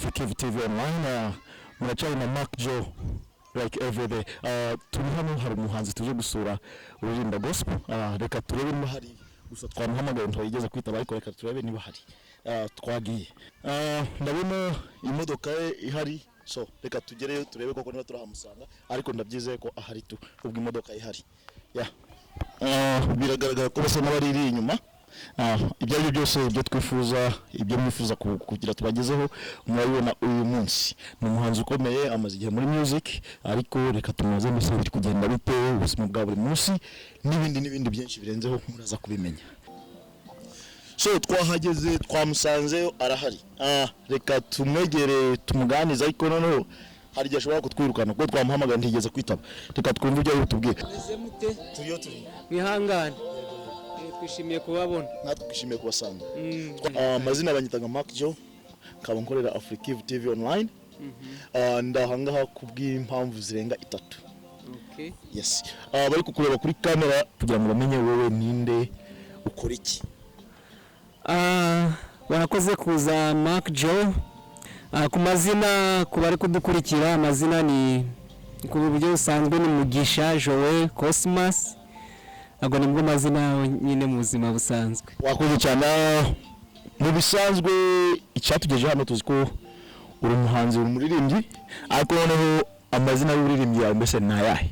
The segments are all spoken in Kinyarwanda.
Africa TV online muracari na Mark Joe like every day. Turi hano hari umuhanzi tuje gusura Urugendo gospel. Reka turebe niba hari gusa twamuhamagaye ntwayigeze kwitaba ariko reka turebe niba hari. Twagiye. Ndabona imodoka ihari, so reka tugereyo turebe koko niba turahamusanga ariko ndabyizeye ko ahari tu ubwo imodoka ihari. Biragaragara ko bose n'abari inyuma. Ibyo ari byose ibyo twifuza, ibyo mwifuza kugira tubagezeho murabibona uyu munsi. Ni umuhanzi ukomeye amaze igihe muri music ariko reka tumaze mbese biri kugenda bite ubuzima bwa buri munsi n'ibindi byinshi birenzeho muraza kubimenya. So twahageze twamusanze arahari. Reka tumwegere tumuganiza ariko noneho hari igihe ashobora kutwirukana kuko twamuhamagara ntigeze kwitaba. Reka twumve ibyo ari butubwire. Turi bihangane twishimiye kubabona. Natwe twishimiye kubasanga. Amazina banyitaga Mark Joe, nkaba nkorera Africa TV online. Ndahangaha kubw'impamvu zirenga 3. Okay. Yes. Bari kukureba kuri kamera kugira ngo bamenye wowe ninde ukora iki. Warakoze kuza Mark Joe. Ku mazina ku bari kudukurikira, amazina ni ku buryo usanzwe ni Mugisha Joel Cosmas. Ago nibwo mazina nyine mu buzima busanzwe. Wakoze cyane. Mu bisanzwe icyatugeje hano tuzi ko uri umuhanzi uri muririmbyi ariko noneho amazina y'uririmbyi yawe mbese ni ayahe?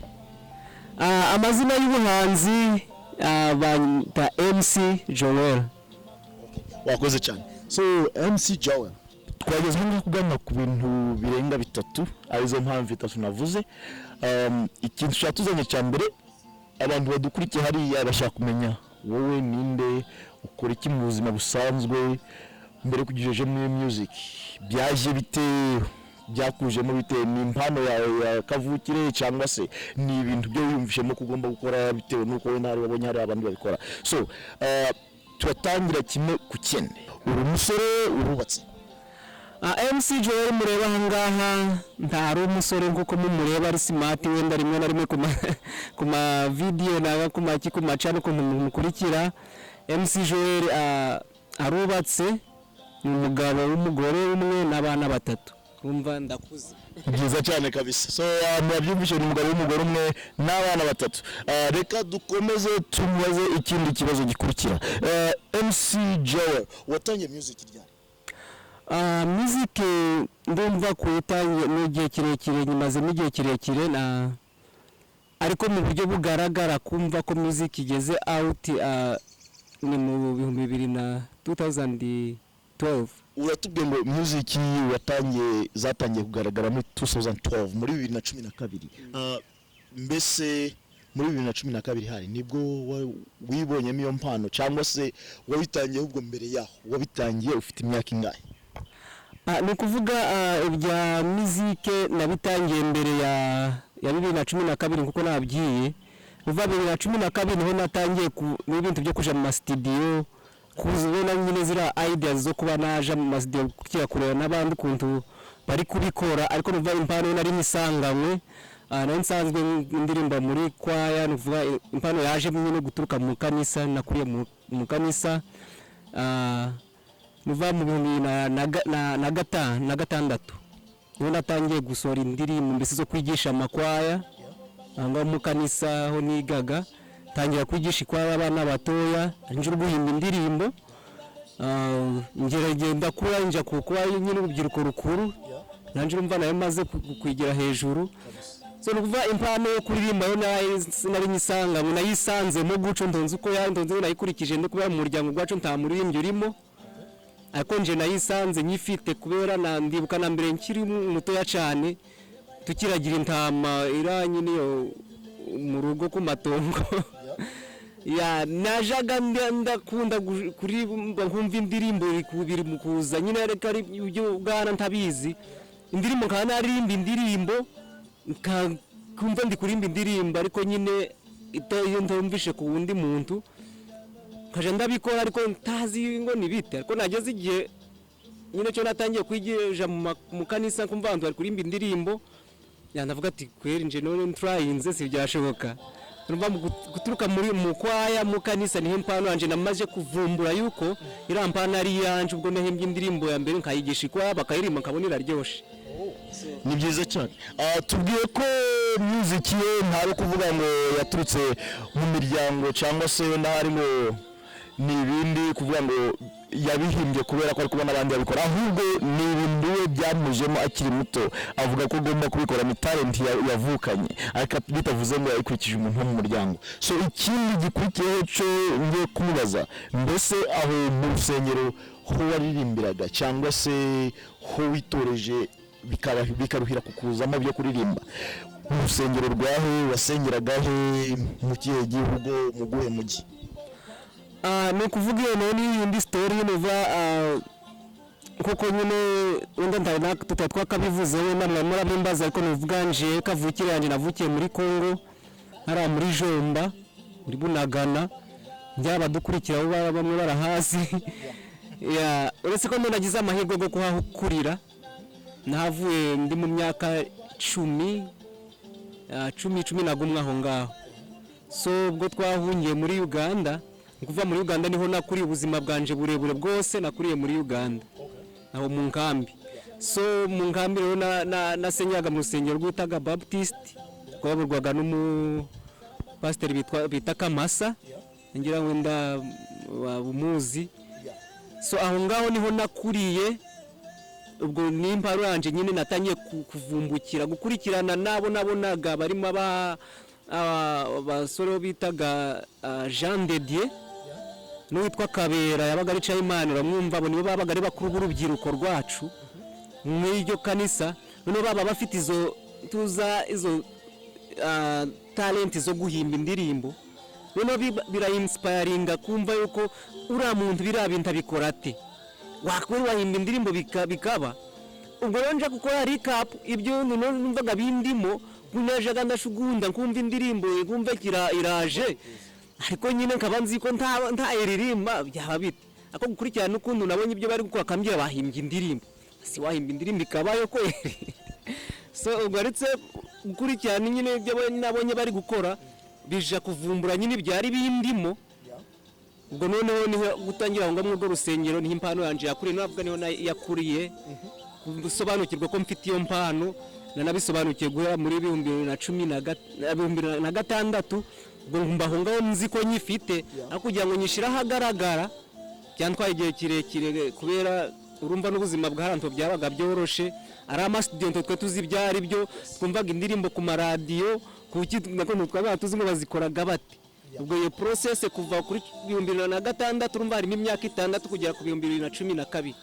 Amazina y'ubuhanzi bita MC Joel. Wakoze cyane. So MC Joel twageze hano kugana ku bintu birenga 3 arizo mpamvu 3 navuze. Ikintu cyatuzanye cya mbere abantu badukurikiye hariya bashaka kumenya wowe ninde ukora iki mu buzima busanzwe mbere kugijeje muri music byaje bite byakujemo bite ni impano ya kavukire cyangwa se ni ibintu byo wiyumvishemo kugomba gukora bitewe nuko we ntari wabonye hari abandi babikora. So turatangira kimwe ku kindi. Uri umusore urubatse. MC Joel mureba hangaha ntari umusore nkuko mumureba ari smart wenda rimwe na rimwe kuma video na kuma channel ko mukurikira. MC Joel arubatse ni umugabo w'umugore umwe n'abana 3. Umva ndakuze. Byiza cyane kabisa. So murabyumvishe ni umugabo w'umugore umwe n'abana 3. Reka dukomeze tumubaze ikindi kibazo gikurikira. MC Joel watangiye music ryari? Music ndumva kuyitangiye mu gihe kirekire, nyimaze mu gihe kirekire na ariko mu buryo bugaragara kumva ko music igeze out ni mu 2012. Uratubwiye ngo music zatangiye kugaragara muri 2012 muri 2012. Mbese muri 2012 hari nibwo wibonyemo iyo mpano cyangwa se wabitangiye ubwo mbere yaho wabitangiye ufite imyaka ingahe? Ni kuvuga ibya muzike nabitangiye mbere ya 2012 kuko nabyiye. Uva 2012 niho natangiye n'ibintu byo kuja mu studio kuzibona nyine zira ideas zo kuba naja mu studio kukira kureba n'abandi kuntu bari kubikora ariko nuva impano nari nisanganywe. Nsanzwe ndirimba muri kwaya, nuvuga impano yaje nyine guturuka mu kanisa, nakuriye mu kanisa. Nuva mu 2006 niho natangiye gusora indirimbo mbese zo kwigisha amakwaya anga mu kanisa aho nigaga, tangira kwigisha kwaya abana batoya njye guhimba indirimbo. Ngeragenda kura nja kuko nyine urubyiruko rukuru nanje urumva nayo maze kwigira hejuru. So nukuva impano yo kuririmba yo nari nyisanga nayisanze mu guco ndonze uko ndonze nayikurikije no kuba mu muryango gwacu nta muririmbyi urimo ariko nje nayisanze nyifite kubera ndibuka na mbere nkiri mutoya cyane tukiragira intama iranye niyo mu rugo ku matongo. Najaga ndakunda kuririmba nkumva indirimbo biri mu kuza nyine reka ari ibyo bwana ntabizi indirimbo kana aririmba indirimbo kumva ndi kurimba indirimbo ariko nyine itoyo ntumvishe ku wundi muntu kaje ndabikora ariko ntazi ngo nibite ariko nageze igihe nyine cyo natangiye kwigisha mu kanisa kumva abantu bari kurimba indirimbo navuga ati kweri nje none tryinze si byashoboka urumva guturuka mu kwaya mu kanisa niho impano yanje namaze kuvumbura yuko ira mpano ari yanje ubwo nahimbye indirimbo ya mbere nkayigisha ikwa bakayirima nkabona iraryoshe. Ni byiza cyane. Tubwiye ko music ye ntari kuvuga ngo yaturutse mu miryango cyangwa se n'ahari ngo ni ibindi kuvuga ngo yabihimbye kubera ko ari kubona abandi babikora, ahubwo ni ibintu we byamujemo akiri muto avuga ko agomba kubikora ni talent yavukanye ariko bitavuze ngo yakurikije umuntu wo mu muryango. So ikindi gikurikiyeho cyo ngiye kumubaza, mbese aho mu rusengero ho waririmbiraga cyangwa se ho witoreje bikaruhira kukuzamo byo kuririmba, mu rusengero rwahe wasengeragahe, mu kihe gihugu, mu guhe mujyi? Ni ukuvuga iyo nayo indi story nuva kuko nyine wenda ntari twakabivuzeho namwe murabimbaza ariko nuvuga nje kavukire yanjye navukiye muri Kongo hari muri Jomba muri Bunagana njya badukurikira bamwe barahasi ya uretse ko nagize amahirwe yo kuhakurira nahavuye ndi mu myaka 10 11 aho ngaho. So ubwo twahungiye muri Uganda kuva muri Uganda niho nakuriye ubuzima bwanje burebure bwose nakuriye muri Uganda aho mu nkambi. So mu nkambi rero nasenyaga mu rusengero rwitaga Baptist twaburwaga n'umu pastor bita Kamasa ngira ngo nda bumuzi. So aho ngaho niho nakuriye ubwo n'imparo yanje nyine natangiye kuvumbukira gukurikirana nabo nabonaga barimo abasore bitaga Jean de Dieu n'uwitwa Kabera yabaga ari Chayimani uramwumva abo nibo babaga ari bakuru b'urubyiruko rwacu mw'iryo kanisa none baba bafite izo talent zo guhimba indirimbo none bira-inspiringa kumva yuko uriya muntu birabinta bikora ate wakweri wahimba indirimbo bikaba ubwo nje gukora recap ibyo numvaga bindimo kunajaga ndashugunda nkumva indirimbo nkumva iraje ariko nyine nkabanzi ko nta iririmba byaba bite ako gukurikirana n'ukuntu nabonye ibyo bari gukora kambye bahimbye indirimbo si wahimba indirimbo ikabayo kweri. So ubwo aretse gukurikirana nyine ibyo nabonye bari gukora bija kuvumbura nyine byari bindimo ubwo noneho niho gutangira ngo mu rusengero ni impano yanje yakuriye navuga niho yakuriye gusobanukirwa ko mfite iyo mpano nanabisobanukiye guhera muri 2016 ubwo mbaho ngaho nzi ko nyifite akugira ngo nyishira hagaragara byantwaye igihe kirekire kubera urumva n'ubuzima bw'ahantu byabaga byoroshe ari ama-student twe tuzi byari byo twumvaga indirimbo ku maradiyo kuki nako twaba tuzi ngo bazikoraga bate ubwo iyo process kuva kuri 2016 urumva harimo imyaka 6 kugera ku 2012.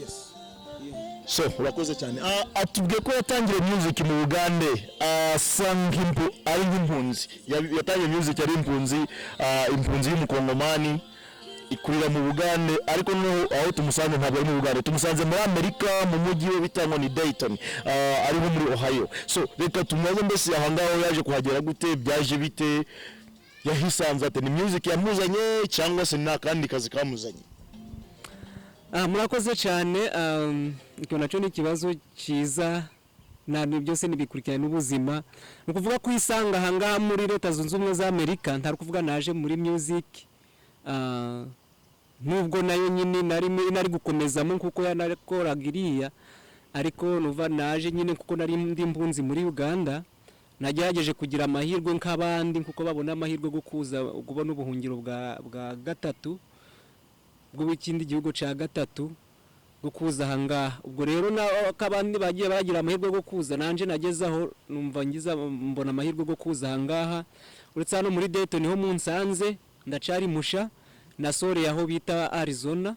Yes. So urakoze cyane. Atubwiye ko yatangiye music mu Uganda sangimpo ari impunzi yatangiye music ari impunzi y'umukongomani ikurira mu Uganda ariko no aho tumusanze ntabwo ari mu Uganda tumusanze muri Amerika mu mujyi we bitango ni Dayton ari muri Ohio. So reka tumubaze mbese aho ngaho yaje kuhagera gute byaje bite yahisanze ate ni music yamuzanye cyangwa se nta kandi kazi kamuzanye? Murakoze cyane icyo nacyo ni ikibazo cyiza ntabwo byose nibikurikirana n'ubuzima ni ukuvuga ko isanga ahangaha muri Leta Zunze Ubumwe za Amerika ntari kuvuga naje muri music nubwo nayo nyine nari gukomezamo kuko yanakoraga iriya ariko nuva naje nyine kuko nari ndi impunzi muri Uganda nagerageje kugira amahirwe nk'abandi kuko babona amahirwe go kuza kubona ubuhungiro bwa gatatu bw'ikindi gihugu cya gatatu go kuza hangaha ubwo rero n'abandi bagiye bagira amahirwe go kuza nanje nagezaho numva ngiza mbona amahirwe go kuza hangaha uretse hano muri Dayton niho munsanze ndacari musha nasoreye aho bita Arizona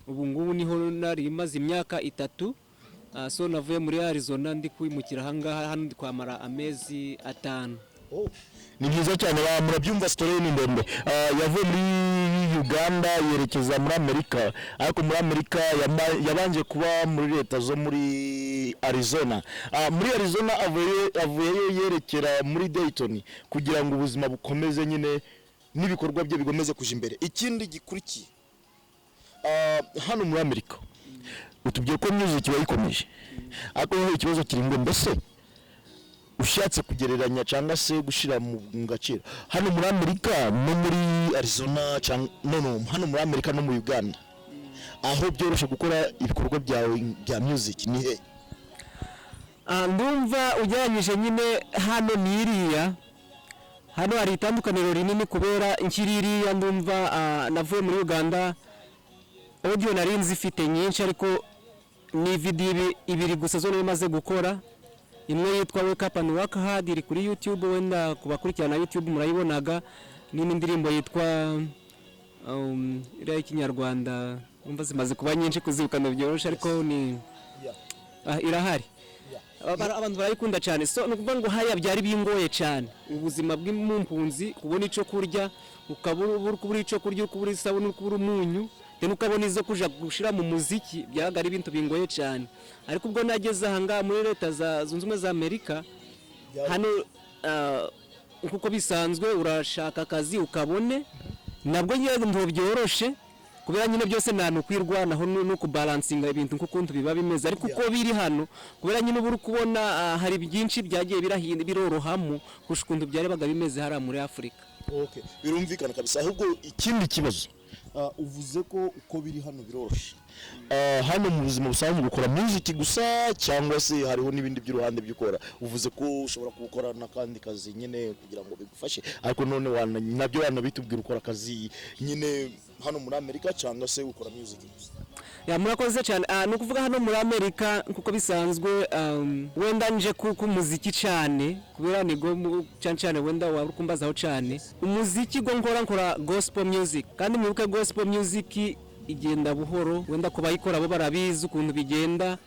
ubu ngubu niho nari maze imyaka 3 so navuye muri Arizona ndi kwimukira hangaha hano kwamara amezi 5. Ni byiza cyane murabyumva story ni ndende. Yavuye muri Uganda yerekeza muri Amerika ariko muri Amerika yabanje kuba muri leta zo muri Arizona. Muri Arizona avuyeyo yerekera muri Dayton kugira ngo ubuzima bukomeze nyine n'ibikorwa bye bigomeze kuja imbere. Ikindi gikurikiye hano muri Amerika utubye ko music bayikomeje ariko ikibazo kiri ngo mbese ushatse kugereranya cyangwa se gushira mu gaciro hano muri Amerika no muri Arizona cyangwa hano muri Amerika no mu Uganda aho byoroshe gukora ibikorwa byawe bya music ni he? Ndumva ugereranyije nyine hano niriya hano hari itandukaniro rinini kubera nkiririya ndumva navuye muri Uganda audio nari nzifite nyinshi ariko ni video ibiri gusa zo nemaze gukora imwe yitwa Wake Up and Work Hard iri kuri YouTube wenda kubakurikirana YouTube murayibonaga n'indi ndirimbo yitwa iriya y'ikinyarwanda umva zimaze kuba nyinshi kuzibukana byoroshe ariko ni irahari abantu barayikunda cyane so nukuvuga ngo haya byari bingoye cyane ubuzima bw'impunzi kubona ico kurya ukabura ico kurya ukubura isabune ukubura umunyu te nukabona izo kuja gushira mu muziki byaga ari ibintu bingoye cyane ariko ubwo nageze ahanga muri leta zunze ubumwe za Amerika hano kuko bisanzwe urashaka akazi ukabone nabwo nyine ndo byoroshe kubera nyine byose nta kwirwanaho no kubalansinga ibintu kuko biba bimeze ariko uko biri hano kubera nyine buri kubona hari byinshi byagiye birorohamo kushukuntu byari baga bimeze hari muri Afrika. Okay, birumvikana kabisa ahubwo ikindi kibazo uvuze ko uko biri hano biroroshe hano mu buzima busanzwe gukora music gusa cyangwa se hariho n'ibindi by'uruhande by'ukora uvuze ko ushobora gukora nakandi kazi nyine kugira ngo bigufashe ariko none nabyo wanabitubwira ukora kazi nyine hano muri Amerika cyangwa se ukora music gusa? Murakoze cyane no kuvuga hano muri Amerika kuko bisanzwe wenda nje ku muziki cyane kubera nigo cyane wenda warukumbazaho cyane umuziki go nkora gospel music kandi mwibuke gospel music igenda buhoro wenda kubayikora bo barabizi ukuntu bigenda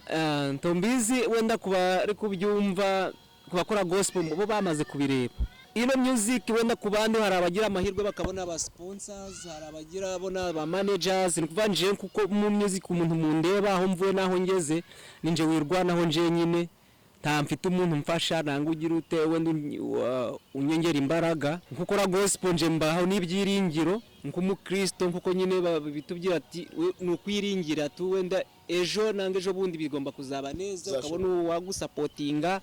ntombizi wenda kuba ari kubyumva kubakora gospel bo bamaze kubireba ino music wenda kubandi hari abagira amahirwe bakabona aba sponsors hari abagira bona ba managers nikuvanje kuko mu music umuntu mundeba aho mvuye naho ngeze ninje wirwanaho nje nyine nta mfite umuntu mfasha nanga ugira ute wenda unyongera imbaraga nkukora gospel nje mbaho n'ibyiringiro nk'umukristo nkuko nyine bitubwira ati nukwiringira tu wenda ejo nanga ejo bundi bigomba kuzaba neza ukabona wagusapotinga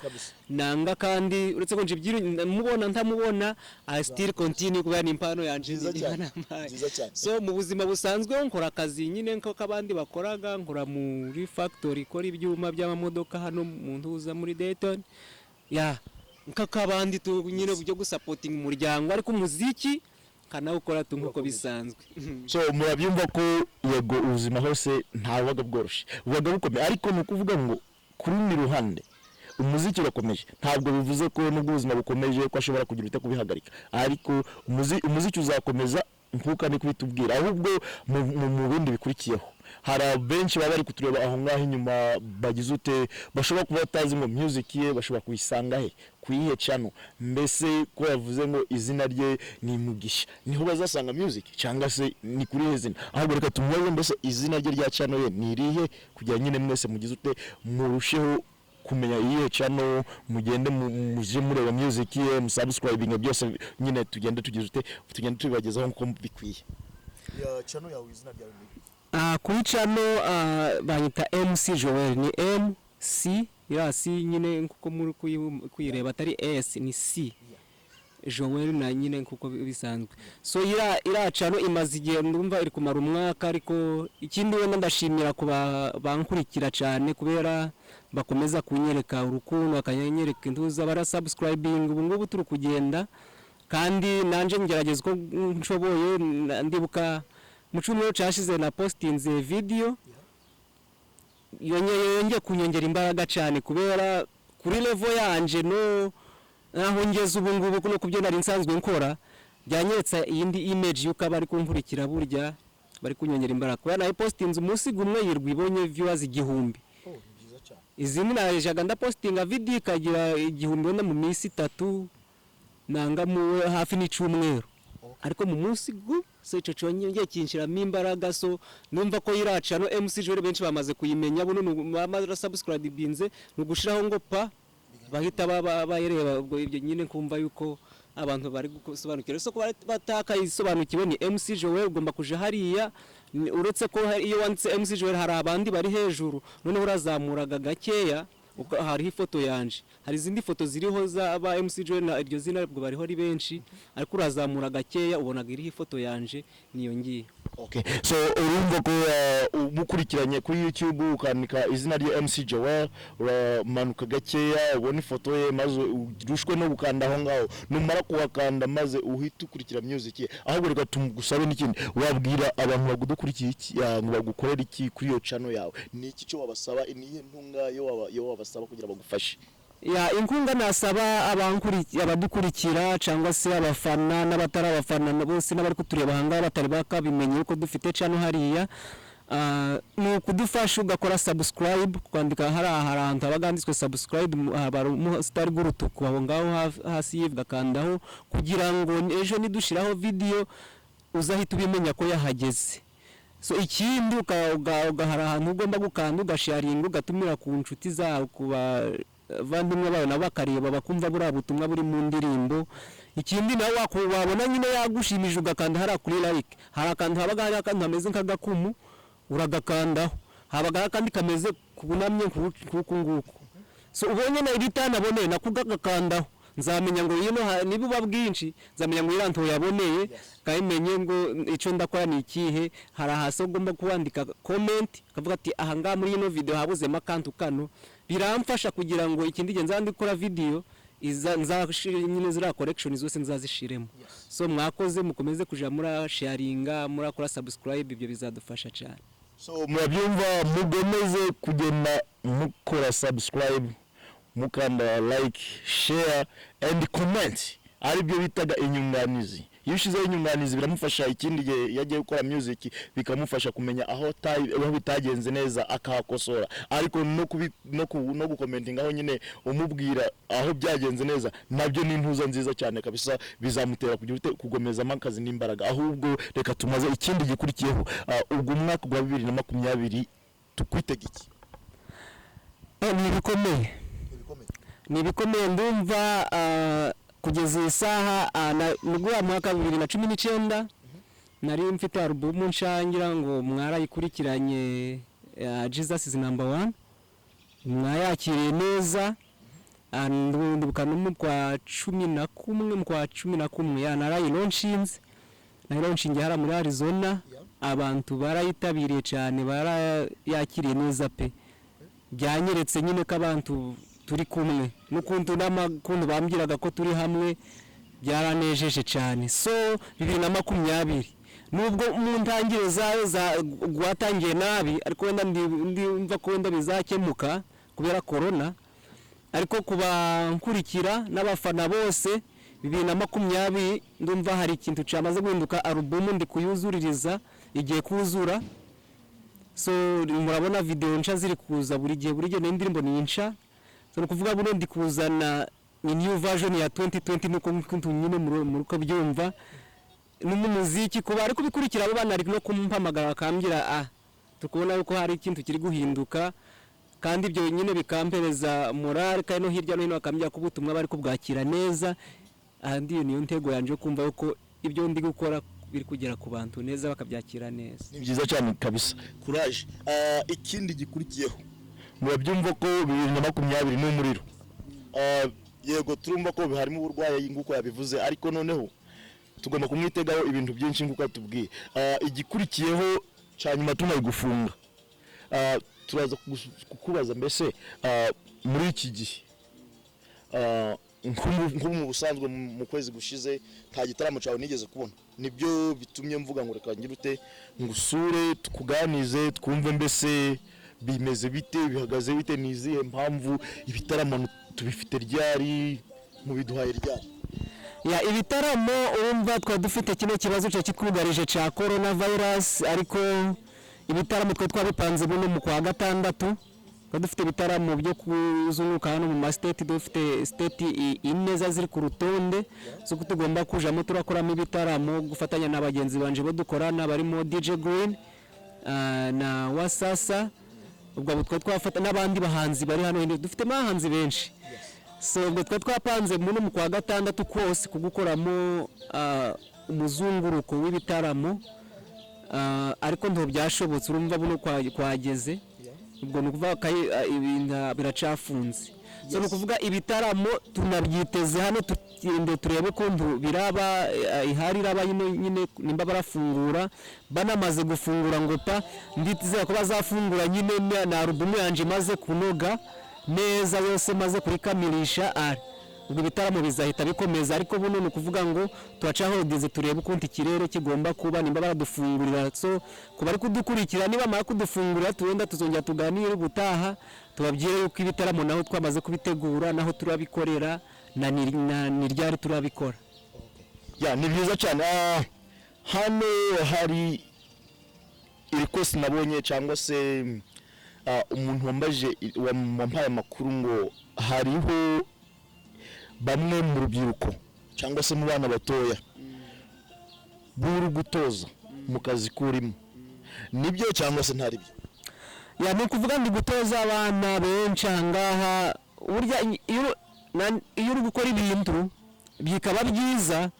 nanga kandi uretse ko nje mubona ntamubona I still continue kubera impano yanje so mu buzima busanzwe nkora akazi nyine nko kabandi bakoraga nkora muri factory ikora ibyuma by'amamodoka hano mu ntuza muri Dayton nkakabandi tu nyine byo gusapotinga umuryango ariko umuziki kana ukora tunguko bisanzwe so murabyumva ko yego ubuzima hose ntawaga bworoshe ubaga bukomeye ariko nukuvuga ngo kuri ni ruhande umuziki urakomeje ntabwo bivuze ko nubwo ubuzima bukomeje ko ashobora kugira ute kubihagarika ariko umuziki uzakomeza nkuko ni kubitubwira ahubwo mu bindi bikurikiyeho hari benshi baba bari kutureba aho ngaho inyuma bagize ute bashobora kuba batazi ngo music ye bashobora kuyisanga he kuyihe channel mbese ko yavuze ngo izina rye ni Mugisha niho bazasanga music cyangwa se ni kuri izina ahubwo reka tumubaze mbese izina rye rya channel ye ni irihe kugira nyine mwese mugize ute murusheho kumenya iyihe channel mugende muje mureba music ye musubscribing byose nyine tugende tugize ute tugende tubibagezaho nko bikwiye ya channel yawe izina ryawe kuri channel banyita MC Joel ni MC si nyine nkuko muri kuyireba atari S ni C Joel na nyine nkuko bisanzwe so ira channel imaze igihe ndumva iri kumara umwaka ariko ikindi wenda ndashimira kuba bankurikira cyane kubera bakomeza kunyereka urukundo bakanyereka intuza bara subscribing ubu ngubu turi kugenda kandi nanje ngerageza ko nshoboye ndibuka mu cyumweru cyashize na postinze video yongeye kunyongera imbaraga cyane kubera kuri level yanje no naho ngeze ubu ngubu no kubyo nari nsanzwe nkora byanyetsa iyindi image yuko abari kunkurikira burya bari kunyongera imbaraga kubera nayo postinze umunsi gumwe yirwibonye viewers 1000 izindi najaga nda postinga video kagira 1000 wenda mu minsi 3 nanga mu hafi n'icumweru ariko mu munsi gu so ico cyongeye kinshiramo imbaraga so numva ko iraca no MC Joel benshi bamaze kuyimenya buno bamaze subscribe binze nugushiraho ngo pa bahita bayireba ubwo ibyo nyine kumva yuko abantu bari gusobanukira so ko bataka isobanukiwe ni MC Joel ugomba kuja hariya uretse ko iyo wanditse MC Joel hari abandi bari hejuru none urazamuraga gakeya hariho ifoto yanje, hari izindi foto ziriho z'aba MC Joel iryo zina ubwo bariho ari benshi, ariko urazamura gakeya ubonaga iriho ifoto yanje niyo ngiye. Okay, so urumva ko umukurikiranye kuri YouTube ukandika izina rya MC Joel, uramanuka gakeya ubona ifoto ye maze urushwe no gukanda aho ngaho, numara kuhakanda maze uhita ukurikira music ye. Ahubwo reka tumugusabe n'ikindi, wabwira abantu bagudukurikiye iki ngo bagukorera iki kuri iyo channel yawe, ni iki cyo wabasaba, niye ntunga yo wabasaba kugira bagufashe? Inkunga nasaba abadukurikira cyangwa se abafana n'abatari abafana bose n'abari kutureba hanga batari bakabimenye uko dufite channel hariya, ni ukudufasha ugakora subscribe, kwandika ahantu abaganditswe subscribe hari star gurutuku aho ngaho hasi yivugakandaho, kugira ngo ejo nidushiraho video uzahita ubimenya ko yahageze. So ikindi ugahara ahantu ugomba gukanda ugasharinga ugatumira ku nshuti zawe kuba vandimwe bawe nabo bakareba bakumva buriya butumwa buri mu ndirimbo. Ikindi nawe wabona nyine yagushimije ugakanda hara kuri like, hari akantu habaga hari akantu hameze nk'agakumu uragakandaho, habaga kandi kameze kubunamye kuko nguko. So ubonye na ibitana boneye nakugagakandaho, nzamenya ngo yino niba uba bwinshi nzamenya ngo iranto yaboneye, kayimenye ngo ico ndakora ni ikihe. Hari ahasi ugomba kuwandika comment kavuga ati aha ngaha muri ino video habuze makantu kano, biramfasha kugira ngo ikindi gihe nzandikora video nzashire nyine zira correction zose nzazishiremo. So mwakoze mukomeze kuja muri sharinga, muri akora subscribe, ibyo bizadufasha cyane. So murabyumva, mugomeze kugenda mukora subscribe, mukanda like, share and comment, ari byo bitaga inyunganizi. Iyo ushizeho inyunganizi biramufasha ikindi gihe yagiye gukora music, bikamufasha kumenya aho bitagenze neza akahakosora, ariko no gukomentinga aho nyine umubwira aho byagenze neza, nabyo ni intuza nziza cyane kabisa, bizamutera kugira kugomeza amakazi n'imbaraga. Ahubwo reka tumaze ikindi gikurikiyeho, ubwo umwaka wa 2020 tukwitega iki? Ni bikomeye ndumva kugeza isaha nubwo mwaka 2019 nari mfite album nshangira ngo mwarayikurikiranye, Jesus is number 1 mwayakiriye neza, ndibuka no kwa 11 narayilaunchinze hara muri Arizona, abantu barayitabiriye cyane, barayakiriye neza pe, byanyeretse nyine ko abantu turi kumwe n'ukuntu n'amakuntu bambwiraga ko turi hamwe, byaranejeje cyane. So 2020 nubwo mu ntangire za gwatangiye nabi, ariko wenda ndimva ko wenda bizakemuka kubera corona, ariko kuba nkurikira n'abafana bose 2020 ndumva hari ikintu cyamaze guhinduka. Album ndi kuyuzuririza igiye kuzura, so murabona video nca ziri kuza buri gihe n'indirimbo ninca. So kuvuga buno ndi kuzana new version ya 2020 nuko nyine muri ko byumva n'umuziki kuba ariko bikurikira abo bana ari no kumpamagara akambira tukubona yuko hari ikintu kiri guhinduka, kandi ibyo nyine bikampereza morale kandi no hirya no hino akambya ko ubutumwa bari kubwakira neza. Andi niyo ntego yanje kumva yuko ibyo ndi gukora biri kugera ku bantu neza bakabyakira neza. Ni byiza cyane kabisa, courage. Ikindi gikurikiyeho murabyumva ko 2020 n'umuriro, yego turumva ko harimo uburwayi nguko yabivuze, ariko noneho tugomba kumwitegaho ibintu byinshi nguko tubwiye. Igikurikiyeho cyanyuma tunayigufunga, turaza kukubaza mbese muri iki gihe mu busanzwe mu kwezi gushize nta gitaramo cyawe nigeze kubona, nibyo bitumye mvuga ngo reka ngirute ngusure tukuganize twumve mbese bimeze bite, bihagaze bite, nizihe mpamvu ibitaramo tubifite ryari, mu biduhaye ryari? Ibitaramo urumva twa dufite kino kibazo cyo kikugarije cya coronavirus, ariko ibitaramo twa twabipanze buno mu kwa gatandatu, dufite ibitaramo byo kuzunguka hano mu state, dufite state ineza ziri ku rutonde zo kutugomba kujamo turakoramo ibitaramo gufatanya n'abagenzi banje bo dukorana barimo DJ Green na Wasasa. Ubwo twa twafata n'abandi bahanzi bari hano, dufite abahanzi benshi. So ubwo twa twapanze mu kwa gatandatu kose kugukoramo umuzunguruko w'ibitaramo, ariko ndo byashobotse urumva buno kwageze ubwo ni ukuvuga ibintu biracafunze so ni ukuvuga ibitaramo tunabyiteze hano turebe ukuntu biraba ihari iraba nyine nimba barafungura banamaze gufungura ngo pa ndizera ko bazafungura nyine na album yanje maze kunoga neza yose maze kurikamirisha ubwo ibitaramo bizahita bikomeza ariko buno ni ukuvuga ngo turacahodeze turebe ukuntu ikirere kigomba kuba nimba baradufungurira so kuba ari kudukurikira niba mara kudufungurira tuwenda tuzongera tuganire gutaha tubabwire yuko ibitaramo naho twamaze kubitegura naho turabikorera na ni ryari turabikora ni byiza cyane hano hari irikosi nabonye cyangwa se umuntu wampaye amakuru ngo hariho bamwe mu rubyiruko cyangwa se mu bana batoya buri gutoza mu kazi kurimo nibyo cyangwa se ntari byo ni ukuvuga ndi gutoza abana benshi ahangaha burya iyo uri gukora ibintu bikaba byiza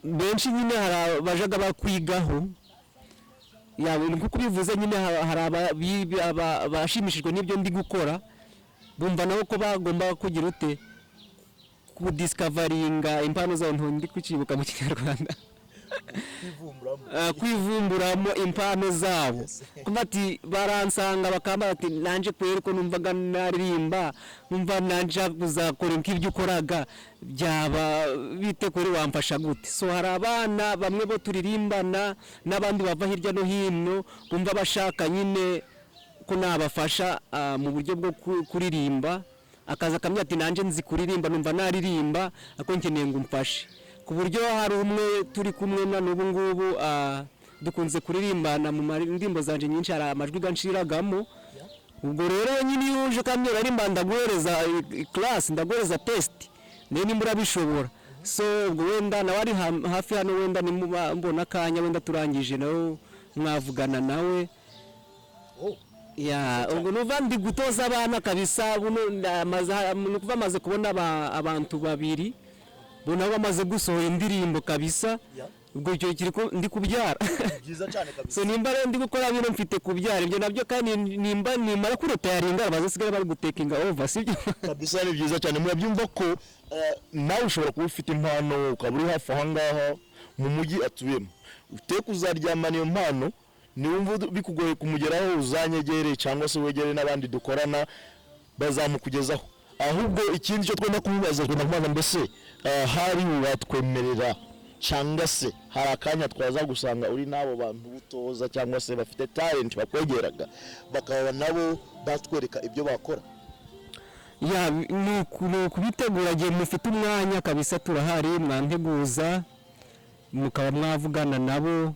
benshi nyine hari abajaga bakwigaho nkuko bivuze nyine hari abashimishijwe n'ibyo ndi gukora bumva nabo ko bagomba kugira ute kudisikavaringa impano zabo ndi kukibuka mu kinyarwanda kwivumburamo impano zabo ati baransanga bakamba ati nanje kwere ko numvaga naririmba numva nanje kuzakora nk'ibyo ukoraga byaba bite kuri wamfasha gute so hari abana bamwe bo turirimbana n'abandi bava hirya no hino bumva bashaka nyine ko nabafasha mu buryo bwo kuririmba akaza akamya ati nanje nzi kuririmba numva naririmba ako nkeneye ngo umfashe ku buryo hari umwe turi kumwe na n'ubu ngubu dukunze kuririmbana mu ndirimbo zanje nyinshi hari amajwi ganshiragamo ubwo rero nyine yuje kandi uririmba ndaguhereza class ndaguhereza test nimba urabishobora so ubwo wenda nawe ari hafi hano wenda mbona kanya wenda turangije nawe mwavugana nawe ubwo nuva ndi gutoza abana kabisa buno maze kubona abantu babiri bona bamaze gusohora indirimbo kabisa ubwo icyo kiri ndi kubyara byiza cyane kabisa so nimba rero ndi gukora bino mfite kubyara ibyo nabyo kandi nimara kurota yaringa bazasigara bari gutekinga over sibyo kabisa ni byiza cyane murabyumva ko nawe ushobora kuba ufite impano ukaba uri hafi aho ngaho mu mujyi atuyemo ufite kuzaryama niyo mpano niwumva bikugoye kumugeraho uzanyegereye cyangwa se wegere n'abandi dukorana bazamukugezaho ahubwo ikindi cyo twenda kumubaza twenda mbese hari watwemerera cyangwa se hari akanya twaza gusanga uri nabo bantu butoza cyangwa se bafite talent bakwegeraga bakaba nabo batwereka ibyo bakora ni kubitegura gihe mufite umwanya kabisa turahari mwanteguza mukaba mwavugana nabo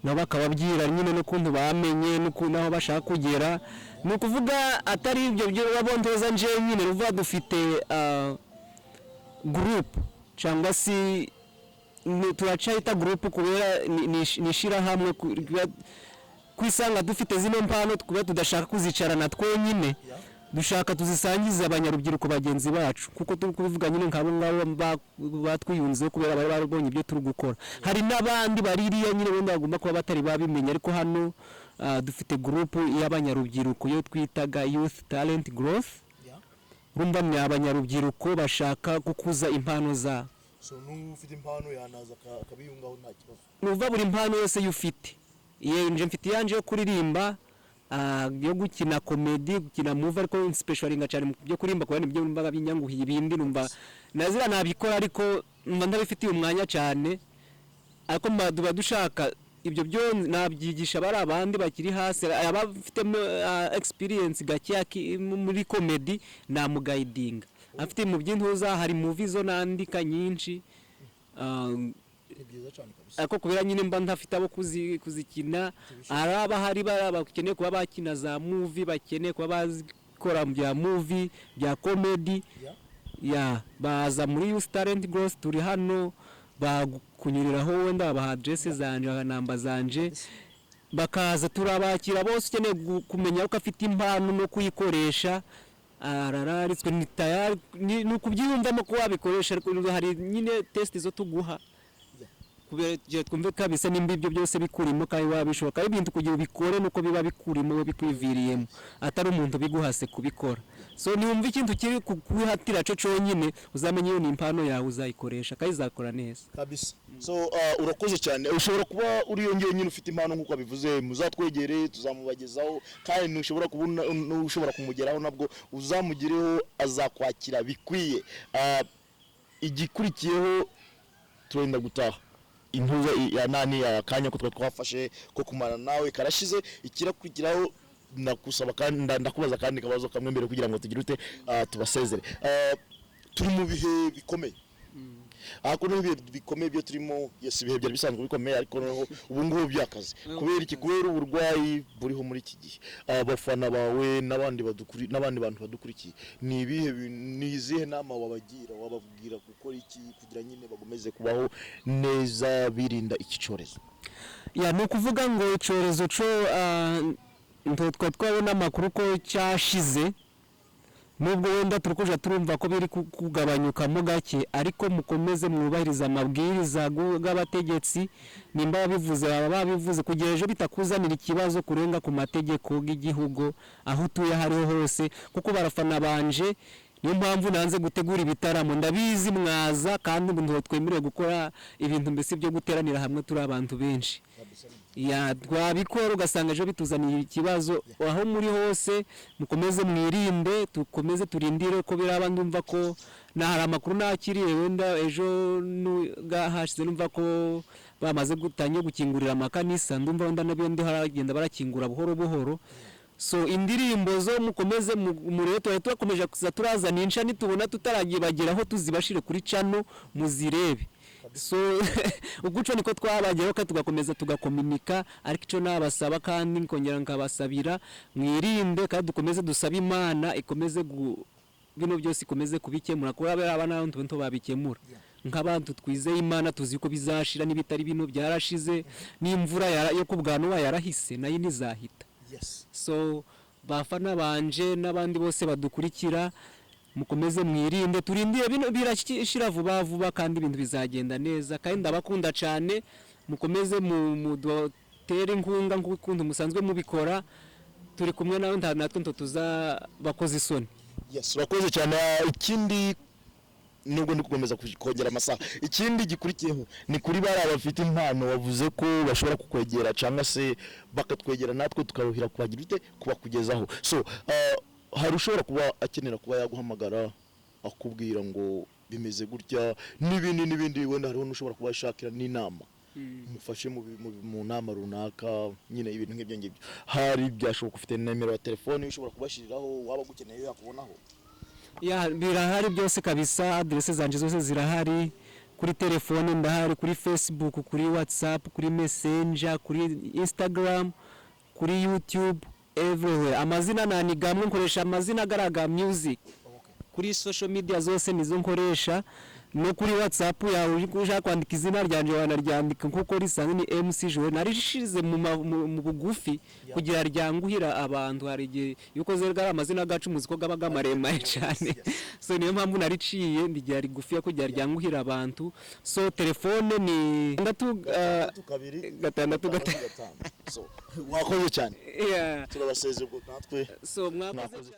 bakababwira nyine n'ukuntu bamenye n'ukuntu aho bashaka kugera ni ukuvuga atari ibyo byo babontoza nje nyine ruvuga dufite group cyangwa se turacayita group kubera nishira hamwe kwisanga dufite zino mpano kuba tudashaka kuzicarana twenyine dushaka tuzisangiza abanyarubyiruko bagenzi bacu kuko turi kubivuga nyine nkabo ngabo batwiyunze kubera bari barabonye ibyo turi gukora hari n'abandi baririya nyine wenda bagomba kuba batari babimenya ariko hano dufite group y'abanyarubyiruko yo twitaga Youth Talent Growth rumva ni abanyarubyiruko bashaka gukuza impano za so n'ufite impano yanaza akabiyungaho nta kibazo nuva buri impano yose yufite nje mfite yanje yo kuririmba yo gukina comedy gukina movie ariko specialinga cyane byo kurimba kubana ibyo mbaga binyanguhiye ibindi numva nazira nabikora ariko mba ndabifitiye umwanya cyane ariko duba dushaka ibyo byo nabyigisha bari abandi bakiri hasi abafite experience gake muri comedy na muguiding afite mu by'intuza hari movie zo nandika nyinshi ariko kubera nyine mba ntafite abo kuzikina araba hari bakeneye kuba bakina za movie bakeneye kuba bazikora bya movie bya comedy baza muri Youth Talent Growth turi hano bakunyuriraho wenda baha address zanje namba zanje bakaza turabakira bose ukeneye kumenya uko afite impano no kuyikoresha arararitswe ni tayari ni ukubyiyumvamo ko wabikoresha ariko hari nyine test zo tuguha kubera twumve kabisa nimba ibyo byose bikurimo kandi wabishoboka ibintu kugira ubikore nuko biba bikurimo we bikwiviriyemo atari umuntu biguhase kubikora so niwumva ikintu kiri kuhatira cyo cyonyine uzamenye iyo ni impano yawe uzayikoresha kandi izakora neza kabisa. So urakoze cyane, ushobora kuba uri yongeye nyine ufite impano nkuko bivuze, muzatwegere tuzamubagezaho kandi nushobora kubona ushobora kumugeraho nabwo uzamugireho azakwakira bikwiye. Igikurikiyeho turenda gutaha intuza ya nani ya kanya ko twafashe ko kumara nawe karashize, ikirakurikiraho nakusaba kandi ndakubaza kandi kabazo kamwe mbere kugira ngo tugire ute tubasezere. Turi mu bihe bikomeye kuno ibihe bikomeye byo turimo, yes ibihe byari bisanzwe bikomeye ariko noneho ubu ngubu byakaze kubera iki, kubera uburwayi buriho muri iki gihe. Abafana bawe n'abandi bantu badukurikiye ni ibihe nizihe nama wababwira gukora iki kugira nyine bagomeze kubaho neza birinda iki cyorezo? Ya no kuvuga ngo icyorezo cyo twabona amakuru ko cyashize, nubwo wenda turikuja turumva ko biri kugabanyukamo gake, ariko mukomeze mwubahiriza amabwiriza y'abategetsi, nimba babivuze kugira ejo bitakuzanira ikibazo kurenga ku mategeko y'igihugu aho utuye hariho hose, kuko barafana banje niyo mpamvu nanze gutegura ibitaramo. Ndabizi mwaza kandi umuntu twemerewe gukora ibintu mbese byo guteranira hamwe turi abantu benshi, ya twabikora ugasanga ejo bituzaniye ikibazo. Aho muri hose mukomeze mwirinde, tukomeze turindire ko biraba. Ndumva ko hari amakuru nakiriye wenda ejo hashize, numva ko bamaze gutangira gukingurira amakanisa, ndumva wenda nabyo haragenda barakingura buhoro buhoro. So indirimbo zo mukomeze mureto twakomeje kuza turazana insha nitubona tutaragiye bageraho tuzibashire kuri channel muzirebe. So uguco niko twabageraho kandi tugakomeza tugakomunika, ariko ico nabasaba kandi nkongera nkabasabira mwirinde kandi dukomeze dusaba Imana ikomeze bino byose ikomeze kubikemura kuba abana nto babikemura nk'abantu twizeye Imana tuzi ko bizashira n'ibitari bino byarashize n'imvura yo kubwanwa yarahise nayo nizahita. Yes. So bafana banje n'abandi bose badukurikira mukomeze mwirinde, turindiye bino birashira vuba kandi ibintu bizagenda neza kandi ndabakunda cyane. Mukomeze mudotere inkunga nk'ukuntu musanzwe mubikora, turi kumwe nawe natwe tuza bakoze isoni. Yes, urakoze cyane. Ikindi nubwo ndi gukomeza kongera amasaha, ikindi gikurikiyeho ni kuri bari abafite impano wavuze ko bashobora kukwegera cyangwa se bakatwegera natwe tukaruhira kubagira ute kubakugezaho. So hari ushobora kuba akenera kuba yaguhamagara akubwira ngo bimeze gutya n'ibindi wenda hariho n'ushobora kuba ashakira n'inama mufashe mu nama runaka, nyine ibintu nk'ibyo ngibyo. Hari byashoboka ufite nimero ya telefone ushobora kubashiriraho waba gukeneye yakubonaho? Ya birahari byose kabisa, adresse zanje zose zirahari kuri telefone, ndahari kuri Facebook, kuri WhatsApp, kuri Messenger, kuri Instagram, kuri YouTube, everywhere. Amazina nani gamwe nkoresha amazina agaraga music. Kuri social media zose nizo nkoresha, no kuri WhatsApp yawe ushaka kwandika izina ryanje wanaryandika kuko risanzwe ni MC Joe, narishize mu bugufi kugira ryanguhira abantu. Hari igihe yuko zerga amazina gacu muziko gabaga maremare cyane, so niyo mpamvu nariciye ndigira rigufi kugira ryanguhira abantu. So telefone ni 6 so wakoze cyane. Yeah, turabasezeye ubwo natwe so mwakoze.